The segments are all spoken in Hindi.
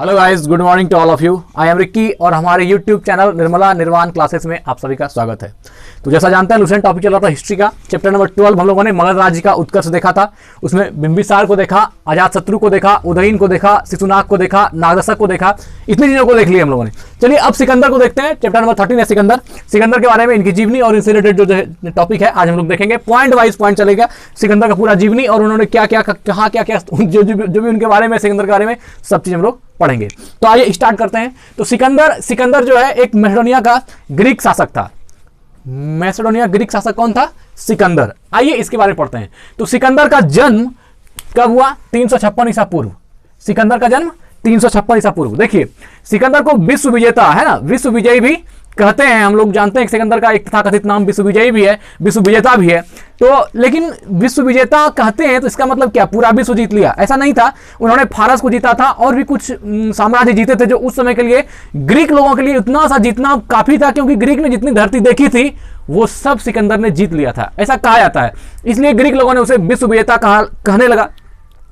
Hello guys, good morning to all of you. I am Ricky और हमारे यूट्यूब चैनल निर्मला निर्वाण क्लासेस में आप सभी का स्वागत है। तो जैसा जानते हैं लूसेंट टॉपिक चल रहा था हिस्ट्री का। चैप्टर नंबर 12 हम लोगों ने मगध राज्य का उत्कर्ष देखा था। उसमें बिंबिसार को देखा, अजातशत्रु को देखा, उदयन को देखा, शिशुनाग को देखा, नागदशक को देखा, इतनी चीज़ों को देख लिया हम लोगों ने। चलिए अब सिकंदर को देखते हैं। चैप्टर नंबर 13 है सिकंदर। सिकंदर के बारे में, इनकी जीवनी और इनसे रिलेटेड जो टॉपिक है आज हम लोग देखेंगे। पॉइंट वाइज पॉइंट चलेगा सिकंदर का पूरा जीवनी और उन्होंने क्या क्या कहा, क्या क्या जो भी उनके बारे में, सिकंदर के बारे में सब चीज़ हम लोग पढ़ेंगे। तो आइए स्टार्ट करते हैं। तो सिकंदर जो है एक मैसेडोनिया का ग्रीक शासक था। मैसेडोनिया ग्रीक शासक कौन था? सिकंदर। आइए इसके बारे में पढ़ते हैं। तो सिकंदर का जन्म कब हुआ? 356 ईसा पूर्व। सिकंदर का जन्म 356 ईसा पूर्व। देखिए सिकंदर को विश्व विजेता है ना, विश्व विजयी भी कहते हैं। हम लोग जानते हैं कि सिकंदर का एक तथाकथित नाम विश्व विजयी भी है, विश्व विजेता भी है। तो लेकिन विश्व विजेता कहते हैं तो इसका मतलब क्या पूरा विश्व जीत लिया? ऐसा नहीं था। उन्होंने फारस को जीता था और भी कुछ साम्राज्य जीते थे जो उस समय के लिए ग्रीक लोगों के लिए उतना सा जीतना काफी था, क्योंकि ग्रीक ने जितनी धरती देखी थी वो सब सिकंदर ने जीत लिया था, ऐसा कहा जाता है। इसलिए ग्रीक लोगों ने उसे विश्व विजेता कहने लगा,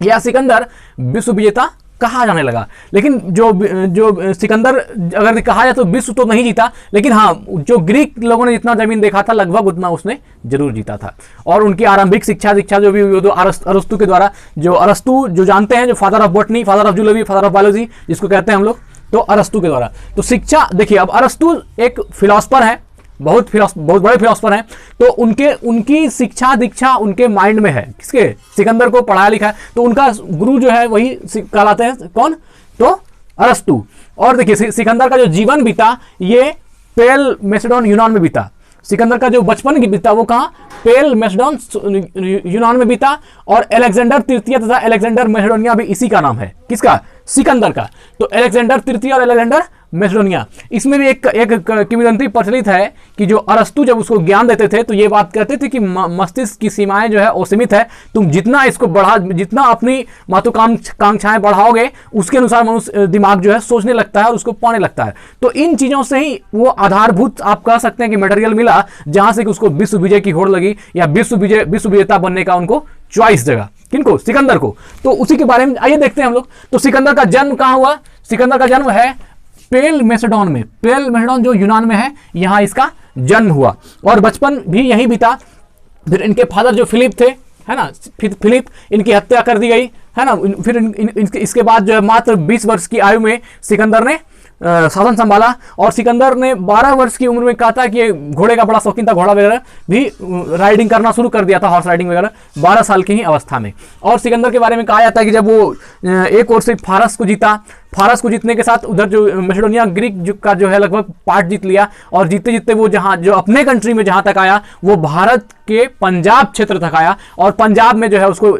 या सिकंदर विश्व विजेता कहा जाने लगा। लेकिन जो सिकंदर अगर कहा जाए तो विश्व तो नहीं जीता, लेकिन हाँ जो ग्रीक लोगों ने जितना जमीन देखा था लगभग उतना उसने जरूर जीता था। और उनकी आरंभिक शिक्षा जो भी अरस्तु के द्वारा, जो अरस्तु जो जानते हैं, जो father of botany, father of zoology, father of biology जिसको कहते हैं हम लोग, तो अरस्तु के द्वारा तो शिक्षा। देखिए अब अरस्तु एक फिलोसफर है, बहुत बड़े फिलोसफर हैं। तो उनकी शिक्षा दीक्षा उनके माइंड में है। किसके? सिकंदर को पढ़ाया लिखा है। तो उनका गुरु जो है वही कहलाते हैं कौन? तो अरस्तु। और देखिए सिकंदर का जो जीवन बीता ये पेल मैसेडोन यूनान में बीता। सिकंदर का जो बचपन की बीता वो कहाँ? पेल मैसेडोन यूनान में बीता। और अलेक्जेंडर तृतीय तथा अलेक्जेंडर मैसेडोनिया भी इसी का नाम है। किसका? सिकंदर का। तो अलेक्जेंडर तृतीय और अलेक्जेंडर मैसेडोनिया, इसमें भी एक किंवदंती प्रचलित है कि जो अरस्तु जब उसको ज्ञान देते थे तो ये बात कहते थे कि मस्तिष्क की सीमाएं जो है वो सीमित है। तुम जितना इसको जितना अपनी महत्वाकांक्षाएं बढ़ाओगे उसके अनुसार मनुष्य दिमाग जो है सोचने लगता है और उसको पाने लगता है। तो इन चीजों से ही वो आधारभूत आप कह सकते हैं कि मटेरियल मिला, जहां से कि उसको विश्व विजय की होड़ लगी या विश्व विजेता बनने का उनको चॉइस जगह। किनको? सिकंदर को। तो उसी के बारे में आइए देखते हैं हम लोग। तो सिकंदर का जन्म कहाँ हुआ? सिकंदर का जन्म है पेल मैसेडोन में। पेल मैसेडोन जो यूनान में है, यहां इसका जन्म हुआ और बचपन भी यहीं बीता। फिर इनके फादर जो फिलिप थे, है ना, फिलिप, इनकी हत्या कर दी गई, है ना। फिर इसके बाद जो है मात्र 20 वर्ष की आयु में सिकंदर ने शासन संभाला। और सिकंदर ने 12 वर्ष की उम्र में कहा था कि घोड़े का बड़ा शौकीन था, घोड़ा वगैरह भी राइडिंग करना शुरू कर दिया था, हॉर्स राइडिंग वगैरह 12 साल की ही अवस्था में। और सिकंदर के बारे में कहा जाता है कि जब वो एक ओर से फारस को जीता, फारस को जीतने के साथ उधर जो मैसेडोनिया ग्रीक का जो है लगभग पार्ट जीत लिया। और जीतते जीतते वो जो अपने कंट्री में जहां तक आया वो भारत के पंजाब क्षेत्र तक आया। और पंजाब में जो है उसको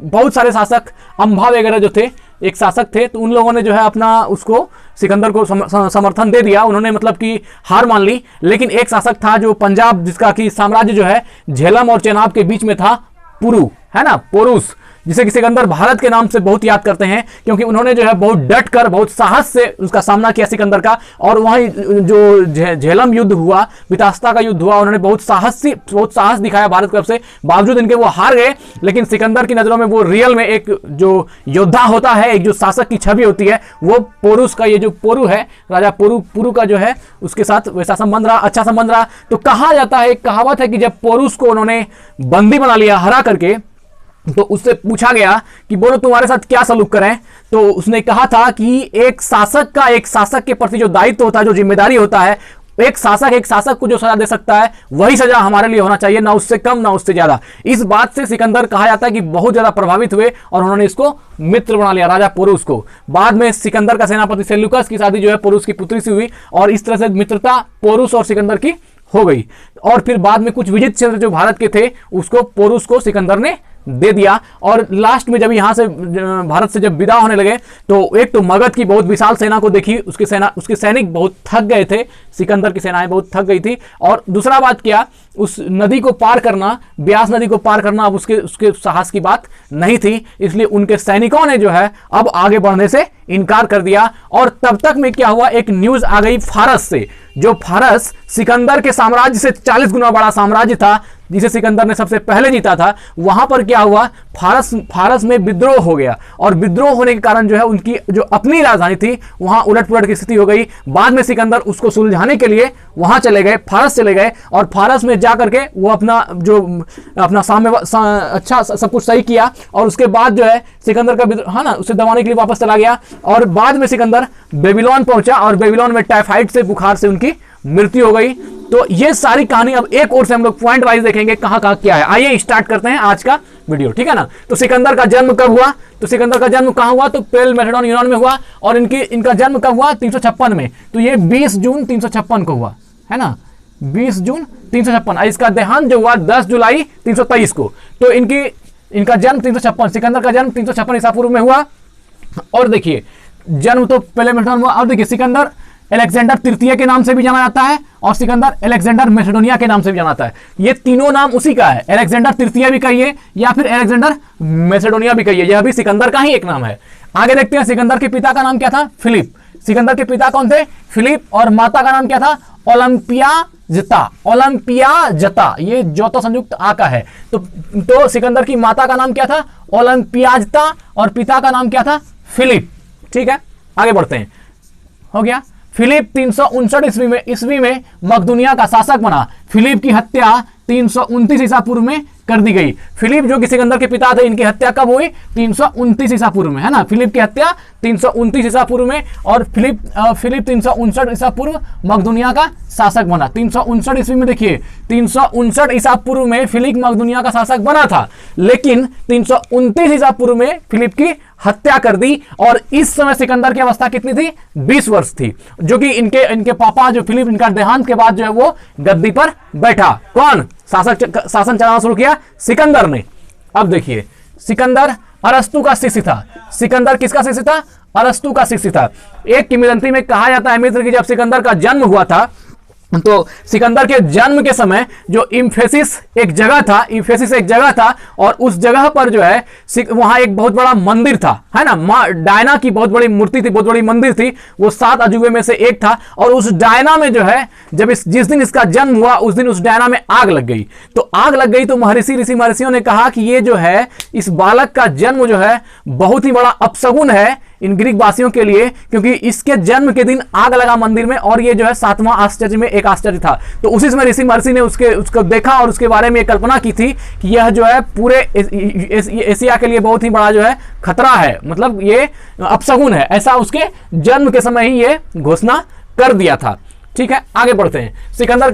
बहुत सारे शासक, अंबा वगैरह जो थे, एक शासक थे, तो उन लोगों ने जो है अपना उसको सिकंदर को समर्थन दे दिया। उन्होंने मतलब कि हार मान ली। लेकिन एक शासक था जो पंजाब, जिसका कि साम्राज्य जो है झेलम और चेनाब के बीच में था, पुरु, है ना, पोरूस, जिसे कि सिकंदर भारत के नाम से बहुत याद करते हैं, क्योंकि उन्होंने जो है बहुत डट कर, बहुत साहस से उसका सामना किया सिकंदर का। और वहीं जो झेलम युद्ध हुआ, बितास्ता का युद्ध हुआ, उन्होंने बहुत साहस दिखाया भारत की तरफ से। बावजूद इनके वो हार गए, लेकिन सिकंदर की नजरों में वो रियल में एक जो योद्धा होता है, एक जो शासक की छवि होती है, वो पोरूस का, ये जो पोरू है, राजा पुरु का जो है उसके साथ वैसा संबंध रहा, अच्छा संबंध रहा। तो कहा जाता है, एक कहावत है कि जब पोरूस को उन्होंने बंदी बना लिया हरा करके, तो उससे पूछा गया कि बोलो तुम्हारे साथ क्या सलूक करें। तो उसने कहा था कि एक शासक के प्रति जो दायित्व होता है, जो जिम्मेदारी होता है, एक शासक को जो सजा दे सकता है वही सजा हमारे लिए होना चाहिए, ना उससे कम ना उससे ज्यादा। इस बात से सिकंदर कहा जाता है कि बहुत ज्यादा प्रभावित हुए और उन्होंने इसको मित्र बना लिया, राजा पोरूस को। बाद में सिकंदर का सेनापति सेल्यूकस की शादी जो है पोरूस की पुत्री से हुई और इस तरह से मित्रता पोरूस और सिकंदर की हो गई। और फिर बाद में कुछ विजित क्षेत्र जो भारत के थे उसको पोरूस को सिकंदर ने दे दिया। और लास्ट में जब यहां से भारत से जब विदा होने लगे तो एक तो मगध की बहुत विशाल सेना को देखी, उसके सैनिक बहुत थक गए थे, सिकंदर की सेनाएं बहुत थक गई थी। और दूसरा बात क्या, उस नदी को पार करना, ब्यास नदी को पार करना अब उसके साहस की बात नहीं थी। इसलिए उनके सैनिकों ने जो है अब आगे बढ़ने से इनकार कर दिया। और तब तक में क्या हुआ, एक न्यूज आ गई फारस से, जो फारस सिकंदर के साम्राज्य से 40 गुना बड़ा साम्राज्य था, जिसे सिकंदर ने सबसे पहले जीता था, वहां पर क्या हुआ, फारस में विद्रोह हो गया और विद्रोह होने के कारण जो है उनकी जो अपनी राजधानी थी वहां उलट-पुलट की स्थिति हो गई। बाद में सिकंदर उसको सुलझाने के लिए वहां चले गए, फारस चले गए और फारस में जा करके वो अपना साम्य अच्छा सब कुछ सही किया और उसके बाद जो है सिकंदर का है ना उसे दबाने के लिए वापस चला गया और बाद में सिकंदर बेबीलोन पहुंचा और बेबीलोन में टाइफाइड से, बुखार से उनकी मृत्यु हो गई। तो ये सारी कहानी अब एक और से हम लोग पॉइंट वाइज देखेंगे कहां कहां क्या है। आइए स्टार्ट करते हैं आज का वीडियो, ठीक है ना। तो सिकंदर का जन्म कब हुआ, तो सिकंदर का जन्म कहां हुआ, तो पेल मैसेडोन यूनान में हुआ और इनका जन्म कब हुआ, 356 में। तो ये 20 जून 356 को हुआ, है ना, 20 जून 356। इसका देहांत जो हुआ 10 जुलाई 323 को। तो इनका जन्म 356, सिकंदर का जन्म 356 ईसा पूर्व में हुआ। और देखिए जन्म तो पहले मैसेडोन हुआ। और देखिए सिकंदर अलेक्जेंडर तृतीय के नाम से भी जाना जाता है और सिकंदर अलेक्जेंडर मैसेडोनिया के नाम से भी जाना जाता है। ये तीनों नाम उसी का है, अलेक्जेंडर तृतीय भी कहिए या फिर अलेक्जेंडर मैसेडोनिया भी कहिए, यह भी सिकंदर का ही एक नाम है। आगे देखते हैं सिकंदर के पिता का नाम क्या था, फिलिप। सिकंदर के पिता कौन थे, फिलिप, और माता का नाम क्या था, ओलंपियाजता। ओलंपियाजता, ये जोतो संयुक्त आ का है। तो सिकंदर की माता का नाम क्या था, ओलंपियाजता, और पिता का नाम क्या था, फिलिप। ठीक है, आगे बढ़ते हैं। हो गया। फिलिप 359 ईस्वी में मकदूनिया का शासक बना। फिलिप की हत्या 329 ईसा पूर्व में कर दी गई। फिलिप जो कि सिकंदर के पिता थे, इनकी हत्या कब हुई, 329 ईसा पूर्व में, है ना। फिलिप की हत्या 329 ईसा पूर्व में और फिलिप 359 ईसा पूर्व मकदूनिया का शासक बना। 359 ईस्वी में देखिए, 359 ईसा पूर्व में फिलिप मकदूनिया का शासक बना था, लेकिन 329 ईसा पूर्व में फिलिप की हत्या कर दी। और इस समय सिकंदर की अवस्था कितनी थी, 20 वर्ष थी, जो कि इनके पापा जो फिलिप, इनका देहांत के बाद जो है वो गद्दी पर बैठा। कौन शासन चलाना शुरू किया, सिकंदर ने। अब देखिए सिकंदर अरस्तु का शिष्य था। सिकंदर किसका शिष्य था, अरस्तु का शिष्य था। एक किंवदंती में कहा जाता है मित्र कि जब सिकंदर का जन्म हुआ था तो सिकंदर के जन्म के समय जो इम्फेसिस एक जगह था और उस जगह पर जो है वहां एक बहुत बड़ा मंदिर था, है ना। माँ डायना की बहुत बड़ी मूर्ति थी, बहुत बड़ी मंदिर थी, वो 7 अजूबे में से एक था। और उस डायना में जो है जब जिस दिन इसका जन्म हुआ उस दिन उस डायना में आग लग गई। तो आग लग गई तो महर्षियों ने कहा कि ये जो है इस बालक का जन्म जो है बहुत ही बड़ा अपशगुन है इन ग्रीक वासियों के लिए, क्योंकि इसके जन्म के दिन आग लगा मंदिर में और ये जो है 7वां आश्चर्य में एक आश्चर्य था। तो उसी समय ऋषि महर्षि ने उसको देखा और उसके बारे में कल्पना की थी कि यह जो है पूरे एशिया के लिए बहुत ही बड़ा जो है खतरा है, मतलब ये अपशगुन है, ऐसा उसके जन्म के समय ही ये घोषणा कर दिया था। ठीक है, आगे बढ़ते हैं। सिकंदर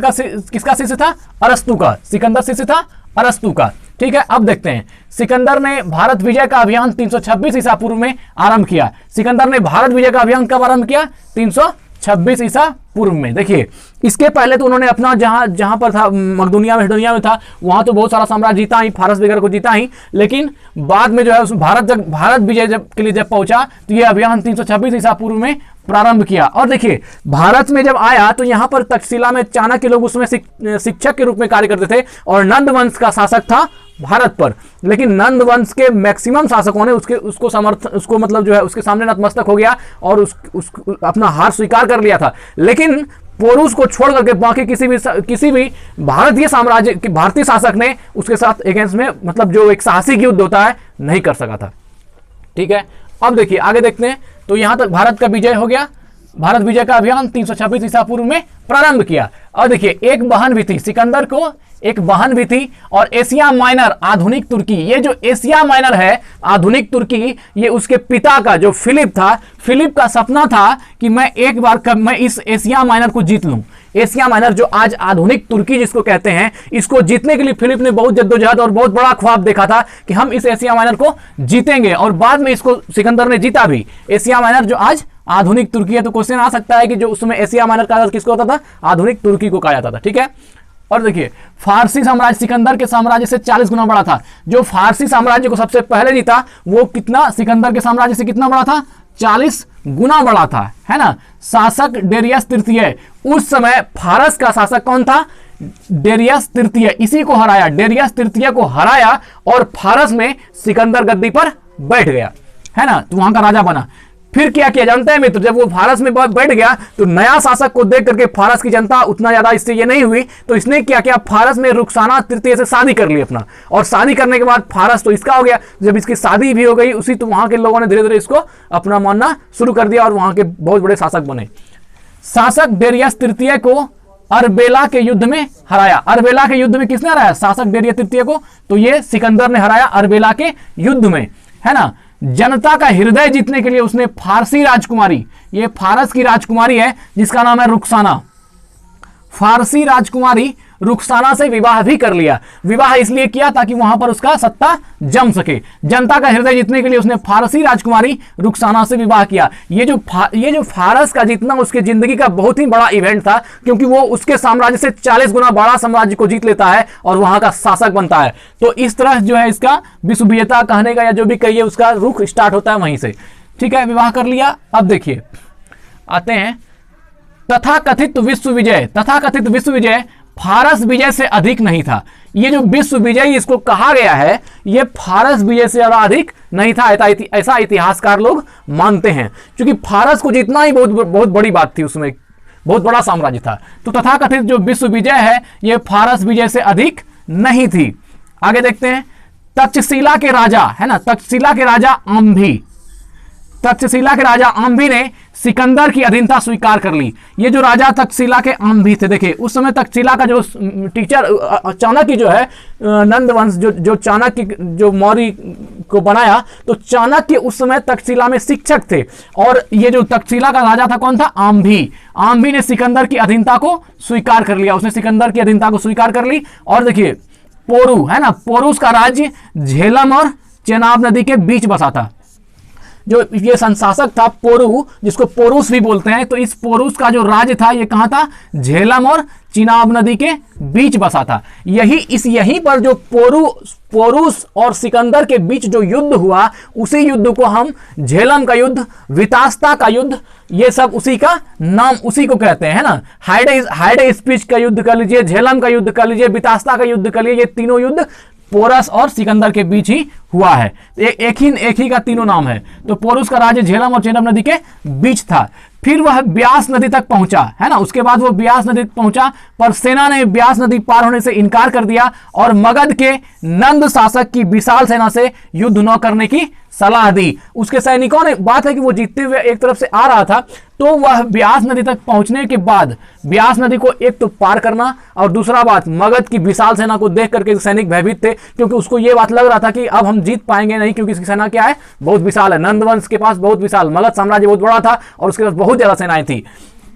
का किसका शिष्य था, अरस्तु का। सिकंदर शिष्य था अरस्तु का। ठीक है, अब देखते हैं सिकंदर ने भारत विजय का अभियान 326 ईसा पूर्व में आरंभ किया। सिकंदर ने भारत विजय का अभियान कब आरंभ किया, 326 ईसा पूर्व में। देखिए इसके पहले तो उन्होंने अपना जहां पर था मकदूनिया में था, वहां तो बहुत सारा साम्राज्य जीता ही, फारस वगैरह को जीता ही, लेकिन बाद में जो है भारत विजय के लिए जब पहुंचा तो यह अभियान 326 ईसा पूर्व में प्रारंभ किया। और देखिए भारत में जब आया तो यहाँ पर तक्षशिला में चाणक्य लोग उसमें शिक्षक के रूप में कार्य करते थे और नंद वंश का शासक था भारत पर। लेकिन नंद वंश के मैक्सिमम शासकों ने उसको मतलब जो है उसके सामने नतमस्तक हो गया और अपना हार स्वीकार कर लिया था। लेकिन पोरुष को छोड़ करके बाकी किसी भी भारतीय शासक ने उसके साथ अगेंस्ट में मतलब जो एक साहसिक युद्ध होता है नहीं कर सका था। ठीक है, अब देखिए आगे देखते हैं। तो यहां तक भारत का विजय हो गया। भारत विजय का अभियान 326 ईसा पूर्व में प्रारंभ किया। और देखिए एक बहन भी थी, सिकंदर को एक बहन भी थी, और एशिया माइनर आधुनिक तुर्की, ये जो एशिया माइनर है आधुनिक तुर्की, ये उसके पिता का जो फिलिप था, फिलिप का सपना था कि मैं एक बार मैं इस एशिया माइनर को जीत लूं। एशिया माइनर जो आज आधुनिक तुर्की जिसको कहते हैं, इसको जीतने के लिए फिलिप ने बहुत जद्दोजहद और बहुत बड़ा ख्वाब देखा था कि हम इस एशिया माइनर को जीतेंगे, और बाद में इसको सिकंदर ने जीता भी। एशिया माइनर जो आज आधुनिक तुर्की है। तो क्वेश्चन आ सकता है कि जो उसमें एशिया माइनर कहा किसको होता था, आधुनिक तुर्की को कहा जाता था। ठीक है, और देखिए फारसी साम्राज्य सिकंदर के साम्राज्य से 40 गुना बड़ा था। जो फारसी साम्राज्य को सबसे पहले जीता वो कितना, सिकंदर के साम्राज्य से कितना बड़ा था, 40 गुना बड़ा था, है ना। शासक डेरियस तृतीय, उस समय फारस का शासक कौन था, डेरियस तृतीय, इसी को हराया, डेरियस तृतीय को हराया और फारस में सिकंदर गद्दी पर बैठ गया, है ना, तो वहां का राजा बना। फिर क्या किया जानते हैं मित्र, जब वो फारस में बैठ गया तो नया शासक को देख करके फारस की जनता उतना ज्यादा इससे ये नहीं हुई, तो इसने क्या किया, फारस में रुखसाना तृतीय से शादी कर ली अपना, और शादी करने के बाद फारस तो इसका हो गया। जब इसकी शादी भी हो गई उसी, तो वहां के लोगों ने धीरे धीरे इसको अपना मानना शुरू कर दिया और वहां के बहुत बड़े शासक बने। शासक डेरियस तृतीय को अरबेला के युद्ध में हराया। अरबेला के युद्ध में किसने हराया, शासक डेरियस तृतीय को, तो ये सिकंदर ने हराया अरबेला के युद्ध में, है ना। जनता का हृदय जीतने के लिए उसने फारसी राजकुमारी, ये फारस की राजकुमारी है जिसका नाम है रुखसाना, फारसी राजकुमारी रुखसाना से विवाह भी कर लिया। विवाह इसलिए किया ताकि वहां पर उसका सत्ता जम सके। जनता का हृदय जीतने के लिए उसने फारसी राजकुमारी रुखसाना से विवाह किया। ये जो फारस का जीतना उसके जिंदगी का बहुत ही बड़ा इवेंट था, क्योंकि वो उसके साम्राज्य से 40 गुना बड़ा साम्राज्य को जीत लेता है और वहां का शासक बनता है। तो इस तरह जो है इसका विश्व विजेता कहने का या जो भी कहिए उसका रुख स्टार्ट होता है वहीं से। ठीक है, विवाह कर लिया। अब देखिए आते हैं तथाकथित विश्व विजय। तथाकथित विश्व विजय फारस विजय से अधिक नहीं था। ये जो विश्व विजय इसको कहा गया है, ये फारस विजय से ज्यादा अधिक नहीं था, ऐसा इतिहासकार लोग मानते हैं, क्योंकि फारस को जीतना ही बहुत बड़ी बात थी, उसमें बहुत बड़ा साम्राज्य था। तो तथाकथित जो विश्व विजय है ये फारस विजय से अधिक नहीं थी। आगे देखते हैं, तक्षशिला के राजा, है ना, तक्षशिला के राजा आम्भी, तक्षशिला के राजा आम्भी ने सिकंदर की अधीनता स्वीकार कर ली। ये जो राजा तक्षशिला के आम्भी थे, देखिए उस समय तक्षशिला का जो टीचर चाणक्य जो है, नंदवंश जो चाणक्य जो मौर्य को बनाया, तो चाणक्य उस समय तक्षशिला में शिक्षक थे। और ये जो तक्षशिला का राजा था कौन था, आम्भी। आम्भी ने सिकंदर की अधीनता को स्वीकार कर लिया, उसने सिकंदर की अधीनता को स्वीकार कर ली। और देखिए पोरू, है ना, पोरूस का राज्य झेलम और चेनाब नदी के बीच बसा था। जो ये संशासक था पोरू, जिसको पोरूस भी बोलते हैं, तो इस पोरूस का जो राज्य था ये कहां था, झेलम और चिनाब नदी के बीच बसा था। यहीं पर जो पोरूस और सिकंदर के बीच जो युद्ध हुआ, उसी युद्ध को हम झेलम का युद्ध, वितास्ता का युद्ध, ये सब उसी का नाम उसी को कहते हैं, है ना। हाइडे स्पीच का युद्ध कर लीजिए, झेलम का युद्ध कर लीजिए, वितास्ता का युद्ध कर लीजिए, ये तीनों युद्ध पोरस और सिकंदर के बीच ही हुआ है। एक ही का तीनों नाम है। तो पोरूस का राज्य झेलम और चेनाब नदी के बीच था। फिर वह ब्यास नदी तक पहुंचा, है ना, उसके बाद वो ब्यास नदी तक पहुंचा, पर सेना ने ब्यास नदी पार होने से इनकार कर दिया और मगध के नंद शासक की विशाल सेना से युद्ध न करने की सलाह दी। उसके सैनिकों ने, बात है कि वो जीतते हुए एक तरफ से आ रहा था, तो वह ब्यास नदी तक पहुंचने के बाद ब्यास नदी को एक तो पार करना, और दूसरा बात मगध की विशाल सेना को देख करके सैनिक भयभीत थे, क्योंकि उसको ये बात लग रहा था कि अब हम जीत पाएंगे नहीं, क्योंकि इसकी सेना क्या है, बहुत विशाल है। नंदवंश के पास बहुत विशाल, मगध साम्राज्य बहुत बड़ा था और उसके पास बहुत ज्यादा सेनाएं थी।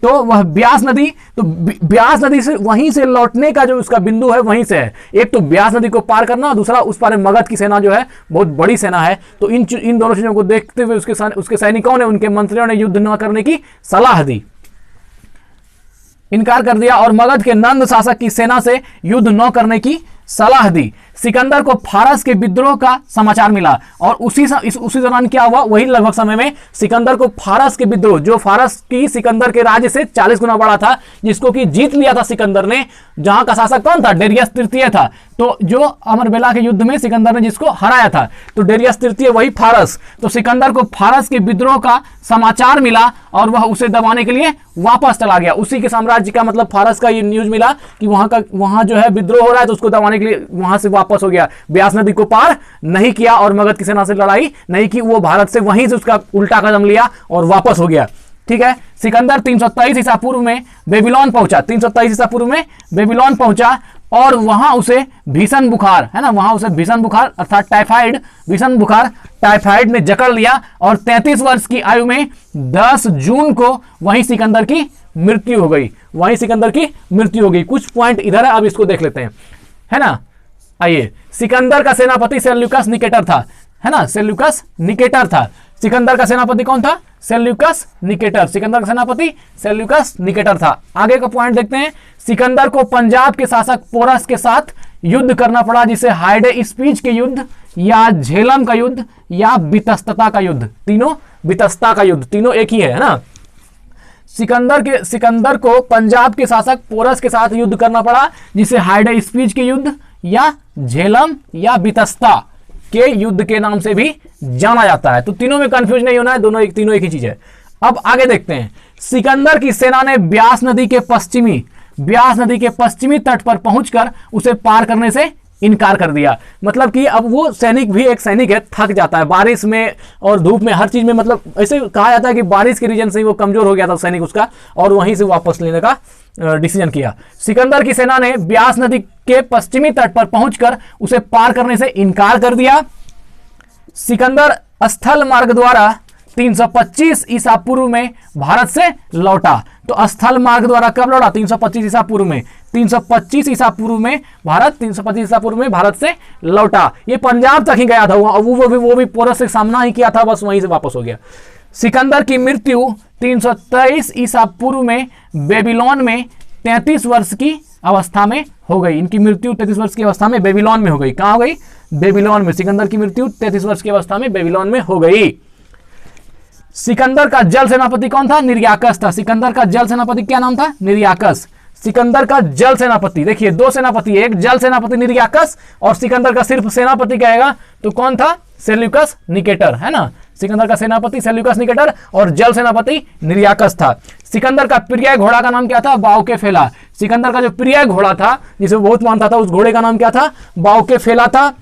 तो वह ब्यास नदी, तो ब्यास नदी से वहीं से लौटने का जो उसका बिंदु है वहीं से है। एक तो ब्यास नदी को पार करना, दूसरा उस पार मगध की सेना जो है बहुत बड़ी सेना है। तो इन दोनों चीजों को देखते हुए उसके सैनिकों ने, उनके मंत्रियों ने युद्ध न करने की सलाह दी, इनकार कर दिया और मगध के नंद शासक की सेना से युद्ध न करने की सलाह दी। सिकंदर को फारस के विद्रोह का समाचार मिला और उसी दौरान क्या हुआ, वही लगभग समय में सिकंदर को फारस के विद्रोह, जो फारस की सिकंदर के राज्य से 40 गुना बड़ा था, जिसको कि जीत लिया था सिकंदर ने, जहां का शासक कौन था, डेरियस तृतीय था। तो जो अमरबेला के युद्ध में सिकंदर ने जिसको हराया था, तो डेरियस तृतीय वही फारस। तो सिकंदर को फारस के विद्रोह का समाचार मिला और वह उसे दबाने के लिए वापस चला गया। उसी के साम्राज्य का, मतलब फारस का ये न्यूज मिला कि वहां जो है विद्रोह हो रहा है, तो उसको दबाने के लिए वहां से वापस हो गया। ब्यास नदी को पार नहीं किया और मगध की सेना से लड़ाई नहीं की, वो भारत से वहीं से उसका उल्टा कदम लिया और वापस हो गया। ठीक है, सिकंदर 323 ईसा पूर्व में बेबीलोन पहुंचा, 323 ईसा पूर्व में बेबीलोन पहुंचा और वहां उसे भीषण बुखार, है ना, वहां उसे भीषण बुखार अर्थात टाइफाइड, भीषण बुखार टाइफाइड ने जकड़ लिया और 33 वर्ष की आयु में 10 जून को वहीं सिकंदर की मृत्यु हो गई, वहीं सिकंदर की मृत्यु हो गई। कुछ पॉइंट इधर है, अब इसको देख लेते हैं, है ना। आइए, सिकंदर का सेनापति सेल्यूकस निकेटर था, है ना, सेल्यूकस निकेटर था। सिकंदर का सेनापति कौन था, सेल्यूकस निकेटर। सिकंदर का सेनापति सेल्यूकस निकेटर था। आगे का पॉइंट देखते हैं, सिकंदर को पंजाब के शासक पोरस के साथ युद्ध करना पड़ा, जिसे हाइडे स्पीच के युद्ध या झेलम का युद्ध या बितस्ता का युद्ध, तीनों बितस्ता का युद्ध, तीनों एक ही है ना। सिकंदर को पंजाब के शासक पोरस के साथ युद्ध करना पड़ा, जिसे हाइडे स्पीच के युद्ध या झेलम या बितस्ता के युद्ध के नाम से भी जाना जाता है। तो तीनों में कंफ्यूज नहीं होना है, तीनों एक ही चीज है। अब आगे देखते हैं। सिकंदर की सेना ने ब्यास नदी के पश्चिमी तट पर पहुंचकर उसे पार करने से इनकार कर दिया। मतलब कि अब वो सैनिक भी एक सैनिक है, थक जाता है बारिश में और धूप में, हर चीज में। मतलब ऐसे कहा जाता है कि बारिश के रीजन से ही वो कमजोर हो गया था सैनिक उसका, और वहीं से वापस लेने का डिसीजन किया। सिकंदर की सेना ने ब्यास नदी के पश्चिमी तट पर पहुंचकर उसे पार करने से इनकार कर दिया। सिकंदर स्थल मार्ग द्वारा 325 ईसा पूर्व में भारत से लौटा। तो स्थल मार्ग द्वारा कब लौटा? 325 ईसा पूर्व में। 325 ईसा पूर्व में भारत से लौटा। ये पंजाब तक ही गया था, वो भी पोरस से सामना ही किया था, बस वहीं से वापस हो गया। सिकंदर की मृत्यु 323 ईसा पूर्व में बेबीलोन में 33 वर्ष की अवस्था में हो गई। इनकी मृत्यु 33 वर्ष की अवस्था में बेबीलोन में हो गई। कहां हो गई? बेबीलोन में। सिकंदर की मृत्यु 33 वर्ष की अवस्था में बेबीलोन में हो गई। सिकंदर का जल सेनापति कौन था? निर्याकस था। सिकंदर का जल सेनापति क्या नाम था? निर्याकस। सिकंदर का जल सेनापति, देखिए दो सेनापति, एक जल सेनापति निर्याकस और सिकंदर का सिर्फ सेनापति कहेगा तो कौन था? सेल्यूकस निकेटर, है ना। सिकंदर का सेनापति सेल्यूकस निकेटर और जल सेनापति निर्याकस था। सिकंदर का प्रिय घोड़ा का नाम क्या था? बाउकेफेला। सिकंदर का जो प्रिय घोड़ा था, जिसे वो बहुत मानता था, उस घोड़े का नाम क्या था? बाउकेफेला था।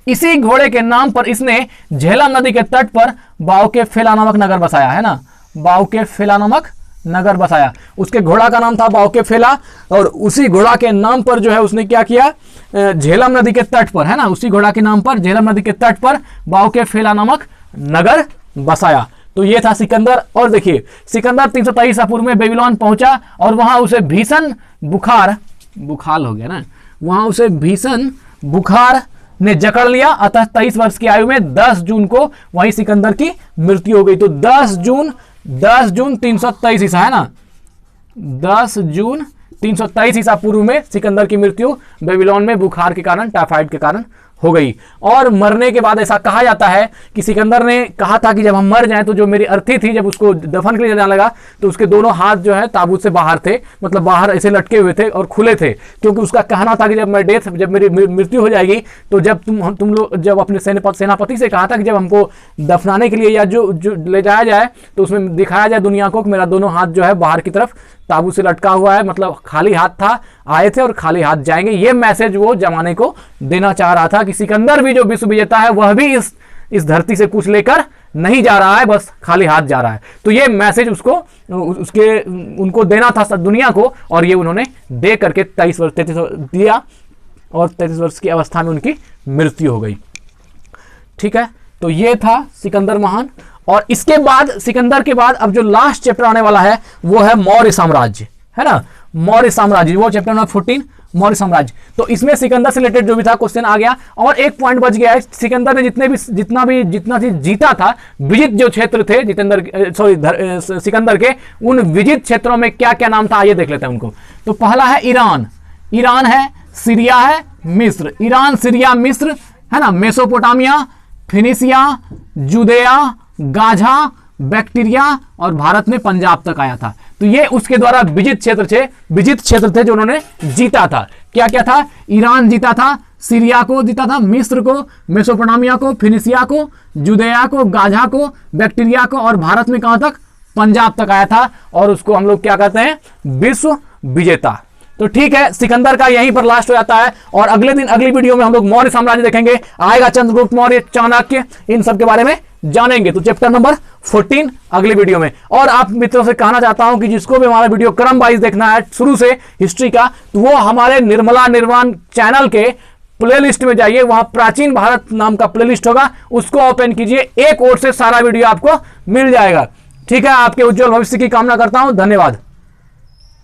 इसी घोड़े के नाम पर इसने झेलम नदी के तट पर बाउकेफेला नामक नगर बसाया, है ना। बाउकेफेला नामक नगर बसाया। उसके घोड़ा का नाम था बाउकेफेला और उसी घोड़ा के नाम पर जो है उसने क्या किया? झेलम नदी के तट पर, है ना, उसी घोड़ा के नाम पर झेलम नदी के तट पर बाउकेफेला नामक नगर बसाया। तो ये था सिकंदर। और देखिए सिकंदर 323 ईसा पूर्व में बेबीलोन पहुंचा और वहां उसे भीषण बुखार हो गया ना, वहां उसे भीषण बुखार ने जकड़ लिया। अतः 23 वर्ष की आयु में 10 जून को वहीं सिकंदर की मृत्यु हो गई। तो 10 जून 323 ईसा, है ना, 10 जून 323 ईसा पूर्व में सिकंदर की मृत्यु बेबीलोन में बुखार के कारण, टाइफाइड के कारण हो गई। और मरने के बाद ऐसा कहा जाता है कि सिकंदर ने कहा था कि जब हम मर जाएं तो जो मेरी अर्थी थी, जब उसको दफन के लिए जाने लगा तो उसके दोनों हाथ जो है ताबूत से बाहर थे, मतलब बाहर ऐसे लटके हुए थे और खुले थे, क्योंकि उसका कहना था कि जब मेरी मृत्यु हो जाएगी तो जब तुम लोग जब अपने सेनापति से कहा था कि जब हमको दफनाने के लिए या जो ले जाया जाए तो उसमें दिखाया जाए दुनिया को कि मेरा दोनों हाथ जो है बाहर की तरफ ताबूत से लटका हुआ है, मतलब खाली हाथ था, आए थे और खाली हाथ जाएंगे। ये मैसेज वो जमाने को देना चाह रहा था कि सिकंदर भी जो विश्व विजेता है वह भी इस धरती से कुछ लेकर नहीं जा रहा है, बस खाली हाथ जा रहा है। तो ये मैसेज उनको देना था दुनिया को, और ये उन्होंने दे करके 33 वर्ष दिया और 33 वर्ष की अवस्था में उनकी मृत्यु हो गई। ठीक है, तो ये था सिकंदर महान। और इसके बाद सिकंदर के बाद अब जो लास्ट चैप्टर आने वाला है वो है मौर्य साम्राज्य, है ना, मौर्य साम्राज्य, वो चैप्टर नंबर 14 मौर्य साम्राज्य। तो इसमें सिकंदर से रिलेटेड जो भी था क्वेश्चन आ गया। और एक पॉइंट बच गया है, सिकंदर ने जितना चीज जीता था, विजित जो क्षेत्र थे सिकंदर के, उन विजित क्षेत्रों में क्या क्या नाम था आइए देख लेते हैं उनको। तो पहला है ईरान है, सीरिया है, मिस्र। ईरान, सीरिया, मिस्र, है ना, मेसोपोटामिया, फिनिशिया, जुदेया, गाझा, बैक्टीरिया और भारत में पंजाब तक आया था। तो ये उसके द्वारा विजित क्षेत्र थे जो उन्होंने जीता था। क्या क्या था? ईरान जीता था, सीरिया को जीता था, मिस्र को, मेसोपोटामिया को, फिनिशिया को, जुदेया को, गाझा को, बैक्टीरिया को और भारत में कहां तक? पंजाब तक आया था। और उसको हम लोग क्या कहते हैं? विश्व विजेता। तो ठीक है, सिकंदर का यहीं पर लास्ट हो जाता है। और अगले दिन अगली वीडियो में हम लोग मौर्य साम्राज्य देखेंगे, आएगा चंद्रगुप्त मौर्य, चाणक्य, इन सब के बारे में जानेंगे। तो चैप्टर नंबर 14 अगली वीडियो में। और आप मित्रों से कहना चाहता हूं कि जिसको भी हमारा वीडियो क्रम वाइज देखना है शुरू से हिस्ट्री का, तो वो हमारे निर्मला निर्वाण चैनल के प्लेलिस्ट में जाइए, वहां प्राचीन भारत नाम का प्लेलिस्ट होगा, उसको ओपन कीजिए, एक ओर से सारा वीडियो आपको मिल जाएगा। ठीक है, आपके उज्जवल भविष्य की कामना करता हूं। धन्यवाद।